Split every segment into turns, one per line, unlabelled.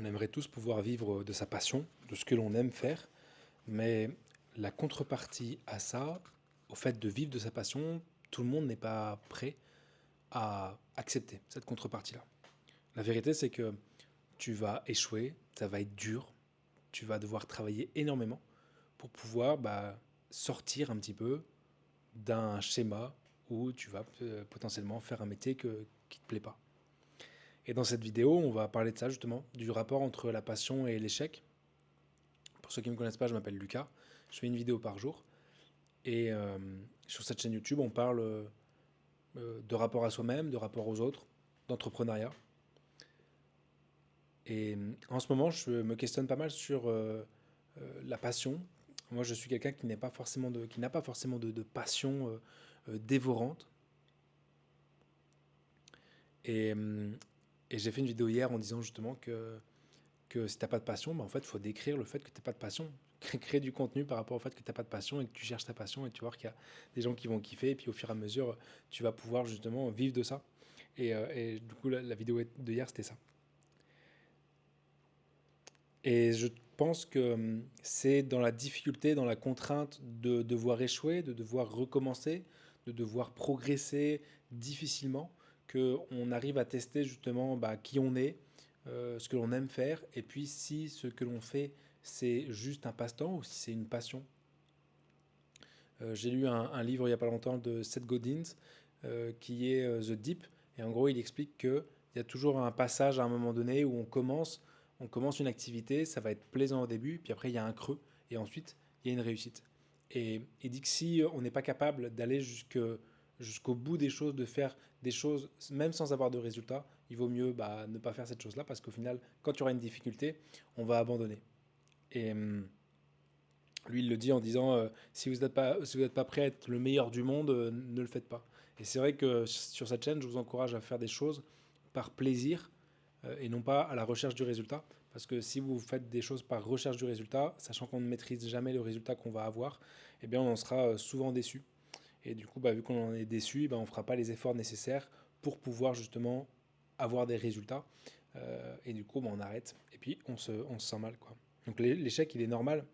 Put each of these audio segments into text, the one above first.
On aimerait tous pouvoir vivre de sa passion, de ce que l'on aime faire, mais la contrepartie à ça, au fait de vivre de sa passion, tout le monde n'est pas prêt à accepter cette contrepartie-là. La vérité, c'est que tu vas échouer, ça va être dur, tu vas devoir travailler énormément pour pouvoir sortir un petit peu d'un schéma où tu vas potentiellement faire un métier qui ne te plaît pas. Et dans cette vidéo, on va parler de ça justement, du rapport entre la passion et l'échec. Pour ceux qui ne me connaissent pas, je m'appelle Lucas. Je fais une vidéo par jour. Et sur cette chaîne YouTube, on parle de rapport à soi-même, de rapport aux autres, d'entrepreneuriat. Et en ce moment, je me questionne pas mal sur la passion. Moi, je suis quelqu'un qui n'a pas forcément de passion dévorante. Et, et j'ai fait une vidéo hier en disant justement que si tu n'as pas de passion, en fait, il faut décrire le fait que tu n'as pas de passion. Créer du contenu par rapport au fait que tu n'as pas de passion et que tu cherches ta passion et tu vas voir qu'il y a des gens qui vont kiffer et puis au fur et à mesure, tu vas pouvoir justement vivre de ça. Et du coup, la vidéo de hier, c'était ça. Et je pense que c'est dans la difficulté, dans la contrainte de devoir échouer, de devoir recommencer, de devoir progresser difficilement, qu'on arrive à tester justement qui on est, ce que l'on aime faire, et puis si ce que l'on fait, c'est juste un passe-temps ou si c'est une passion. J'ai lu un livre il n'y a pas longtemps de Seth Godin, qui est The Deep, et en gros il explique qu'il y a toujours un passage à un moment donné où on commence une activité, ça va être plaisant au début, puis après il y a un creux, et ensuite il y a une réussite. Et il dit que si on n'est pas capable d'aller jusqu'au bout des choses, de faire des choses même sans avoir de résultats, il vaut mieux ne pas faire cette chose-là, parce qu'au final, quand il y aura une difficulté, on va abandonner. Et lui, il le dit en disant si vous n'êtes pas prêt à être le meilleur du monde, ne le faites pas. Et c'est vrai que sur cette chaîne, je vous encourage à faire des choses par plaisir et non pas à la recherche du résultat. Parce que si vous faites des choses par recherche du résultat, sachant qu'on ne maîtrise jamais le résultat qu'on va avoir, eh bien on en sera souvent déçu. Et du coup, vu qu'on en est déçu, on ne fera pas les efforts nécessaires pour pouvoir justement avoir des résultats. Et du coup, on arrête. Et puis, on se sent mal, quoi. Donc l'échec, il est normal.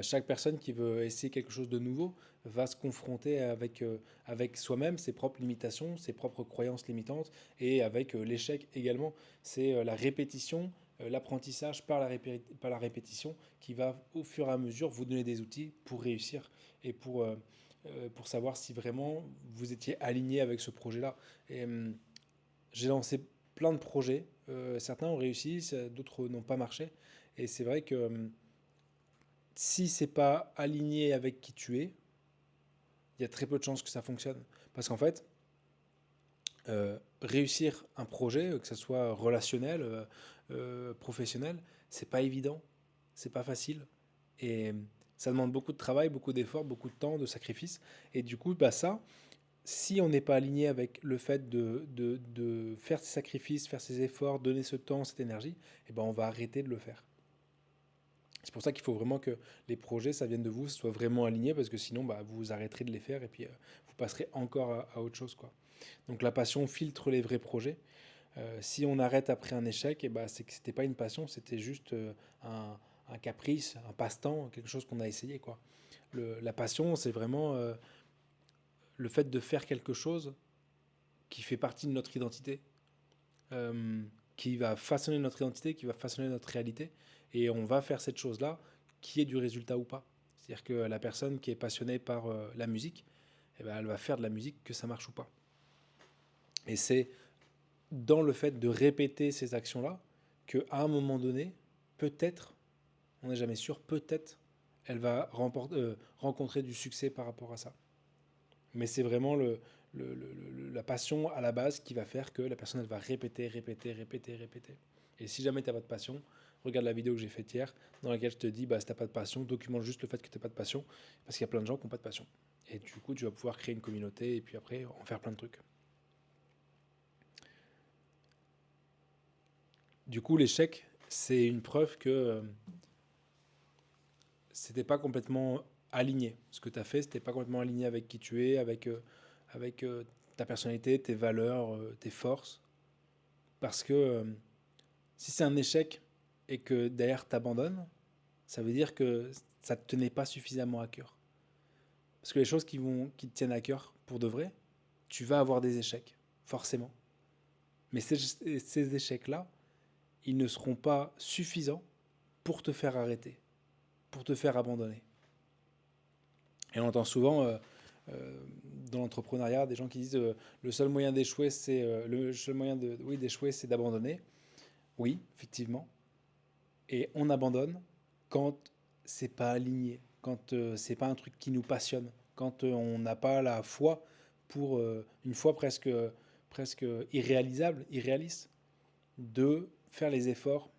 Chaque personne qui veut essayer quelque chose de nouveau va se confronter avec soi-même, ses propres limitations, ses propres croyances limitantes, et avec l'échec également. C'est la répétition, l'apprentissage par la répétition qui va au fur et à mesure vous donner des outils pour réussir et pour savoir si vraiment vous étiez aligné avec ce projet-là. Et j'ai lancé plein de projets, certains ont réussi, d'autres n'ont pas marché, et c'est vrai que si c'est pas aligné avec qui tu es, il y a très peu de chances que ça fonctionne. Parce qu'en fait, réussir un projet, que ce soit relationnel, professionnel, c'est pas évident, c'est pas facile. Et ça demande beaucoup de travail, beaucoup d'efforts, beaucoup de temps, de sacrifices. Et du coup, ça, si on n'est pas aligné avec le fait de faire ces sacrifices, faire ces efforts, donner ce temps, cette énergie, on va arrêter de le faire. C'est pour ça qu'il faut vraiment que les projets, ça vienne de vous, soient vraiment alignés, parce que sinon, vous arrêterez de les faire et puis vous passerez encore à autre chose, quoi. Donc la passion filtre les vrais projets. Si on arrête après un échec, c'est que c'était pas une passion, c'était juste un caprice, un passe-temps, quelque chose qu'on a essayé, quoi. La passion, c'est vraiment le fait de faire quelque chose qui fait partie de notre identité, qui va façonner notre identité, qui va façonner notre réalité. Et on va faire cette chose-là, qui est du résultat ou pas. C'est-à-dire que la personne qui est passionnée par la musique, elle va faire de la musique, que ça marche ou pas. Et c'est dans le fait de répéter ces actions-là qu'à un moment donné, peut-être, on n'est jamais sûr, peut-être, elle va rencontrer du succès par rapport à ça. Mais c'est vraiment la passion à la base qui va faire que la personne elle va répéter, répéter, répéter, répéter. Et si jamais tu n'as pas de passion, regarde la vidéo que j'ai faite hier, dans laquelle je te dis, si tu n'as pas de passion, documente juste le fait que tu n'as pas de passion, parce qu'il y a plein de gens qui n'ont pas de passion. Et du coup, tu vas pouvoir créer une communauté et puis après en faire plein de trucs. Du coup, l'échec, c'est une preuve que c'était pas complètement aligné. Ce que tu as fait, c'était pas complètement aligné avec qui tu es, avec ta personnalité, tes valeurs, tes forces. Parce que Si c'est un échec et que derrière tu abandonnes, ça veut dire que ça ne te tenait pas suffisamment à cœur. Parce que les choses qui te tiennent à cœur pour de vrai, tu vas avoir des échecs, forcément. Mais ces échecs-là, ils ne seront pas suffisants pour te faire arrêter, pour te faire abandonner. Et on entend souvent dans l'entrepreneuriat des gens qui disent le seul moyen d'échouer, d'échouer, c'est d'abandonner. Oui, effectivement. Et on abandonne quand c'est pas aligné, quand c'est pas un truc qui nous passionne, quand on n'a pas la foi pour une foi presque irréalisable, irréaliste, de faire les efforts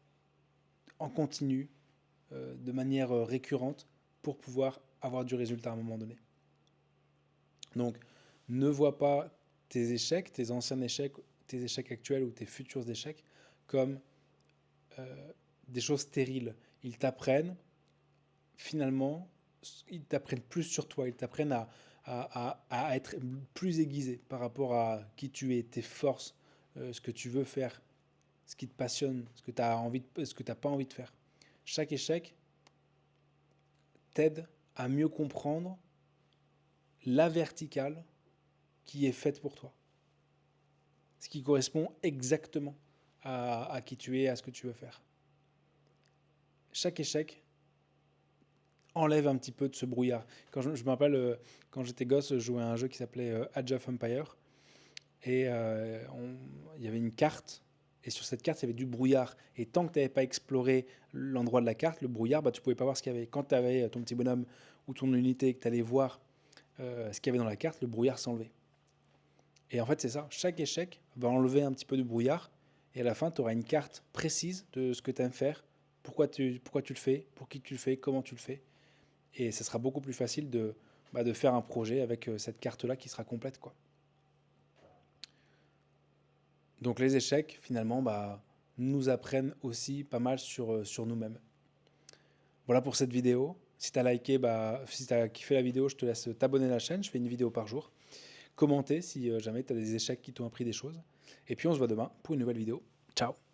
en continu, de manière récurrente, pour pouvoir avoir du résultat à un moment donné. Donc, ne vois pas tes échecs, tes anciens échecs, tes échecs actuels ou tes futurs échecs comme des choses stériles. Ils t'apprennent, finalement, ils t'apprennent plus sur toi, ils t'apprennent à être plus aiguisé par rapport à qui tu es, tes forces, ce que tu veux faire, ce qui te passionne, ce que tu as envie ce que tu n'as pas envie de faire. Chaque échec t'aide à mieux comprendre la verticale qui est faite pour toi. Ce qui correspond exactement à qui tu es, à ce que tu veux faire. Chaque échec enlève un petit peu de ce brouillard. Quand je me rappelle, quand j'étais gosse, je jouais à un jeu qui s'appelait Age of Empire. Et il y avait une carte. Et sur cette carte, il y avait du brouillard. Et tant que tu n'avais pas exploré l'endroit de la carte, le brouillard, tu ne pouvais pas voir ce qu'il y avait. Quand tu avais ton petit bonhomme ou ton unité et que tu allais voir ce qu'il y avait dans la carte, le brouillard s'enlevait. Et en fait, c'est ça. Chaque échec va enlever un petit peu de brouillard. Et à la fin, tu auras une carte précise de ce que tu aimes faire, pourquoi tu le fais, pour qui tu le fais, comment tu le fais. Et ce sera beaucoup plus facile de faire un projet avec cette carte-là qui sera complète, quoi. Donc les échecs, finalement, nous apprennent aussi pas mal sur nous-mêmes. Voilà pour cette vidéo. Si tu as liké, si tu as kiffé la vidéo, je te laisse t'abonner à la chaîne. Je fais une vidéo par jour. Commenter si jamais tu as des échecs qui t'ont appris des choses. Et puis on se voit demain pour une nouvelle vidéo. Ciao!